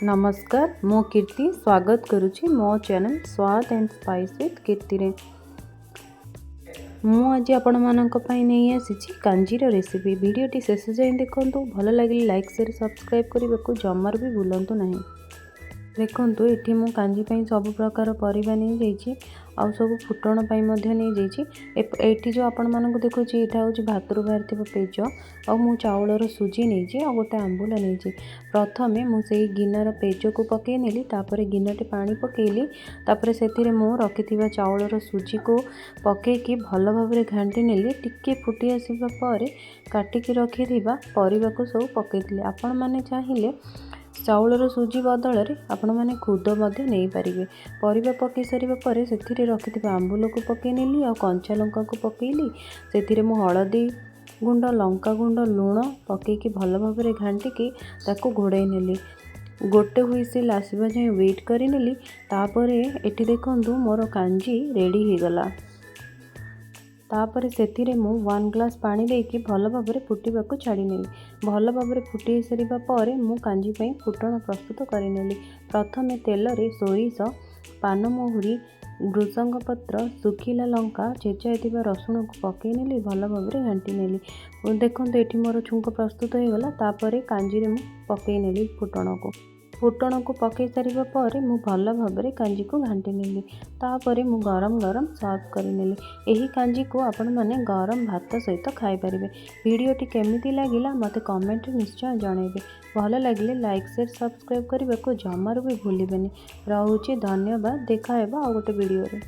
नमस्कार मो कीर्ति स्वागत करुच्ची मो चैनल स्वाद एंड स्पाइस विथ कीर्ति रे। मु आज आपण मानक पई नहीं आसी कांजीर रेसिपी। वीडियोटी शेष जाए देखंतु। भल लगे लाइक शेयर सब्सक्राइब करने को जमार भी भूलंतु नहीं। देखंतु एठी मु कांजी पई सब प्रकार परिबा नहीं जाइछि आउ सब फुटण पई मध्य नहीं जाइछि। एठी जो आपण मानक देखुछि एटा होछि भातरु बाहरथिबा पेज आ मु चाउलर सुजी नहीं छी आ गोटे आंबुल नहीं छी। प्रथमे मु सेही गिन्नार पेज को पके नेली, तापर गिन्नाटे पानी पकेली, तापर सेथिरे मु रखिथिबा चाउलर सुजी को पकेकी भल भाबरे घांटी नेली। टिके फुटी आसीबा परे काटिकी रखिथिबा परिबा को सब पकेइथिले। आपण माने चाहिले चाउलर सुजी बदल रे आपण माने खुद मध्य नहीं पारिबे। परिबा पकई सारिबा परे सेथिरे रखिथिबा आंबुल को पके नेली आ कंचा लंका को पकेइली। सेथिरे मु हळदी गुंड लंका गुंड लूण पकेकी भल भाबरे घांटिकी ताको घोड़ाई नेली। गोटे हुइसिल आसीबा जाय वेट करि नेली। तापरे एठी देखंतु मोर कांजी रेडी हे गला। तापर सेथिरे मु 1 ग्लास पानी देकी भल भाबरे फुटीबा को छाड़ी नेली। भल भाबरे फुटी सारिबा परे मु कांजी पई फुटण प्रस्तुत करि नेली। प्रथमे तेल रे सोरिष, पानमहुरी, भृषंग पत्र, सुखिला लंका, छेचा हेतिबा रसुण को पके नेली। भल भाबरे घांटी नेली। देखंतु एठी मोर छुंक प्रस्तुत हे गला। तापरे कांजी रे मु पके नेली फुटण को पके सारिबा परे मु भल भाबरे कांजी को घांटी नेली। तापरे मु गरम गरम सर्व करि नेली। एही कांजी को आपण माने गरम भात सहित खाई परिबे। वीडियोटी केमिति लागिला मते कमेंट निश्चय जणाइबे। भल लागिले लाइक शेयर सब्सक्राइब करबा को जमार भी भूलिबेनी। रहूची धन्यवाद। देखा हेबा आ गोटे वीडियो रे।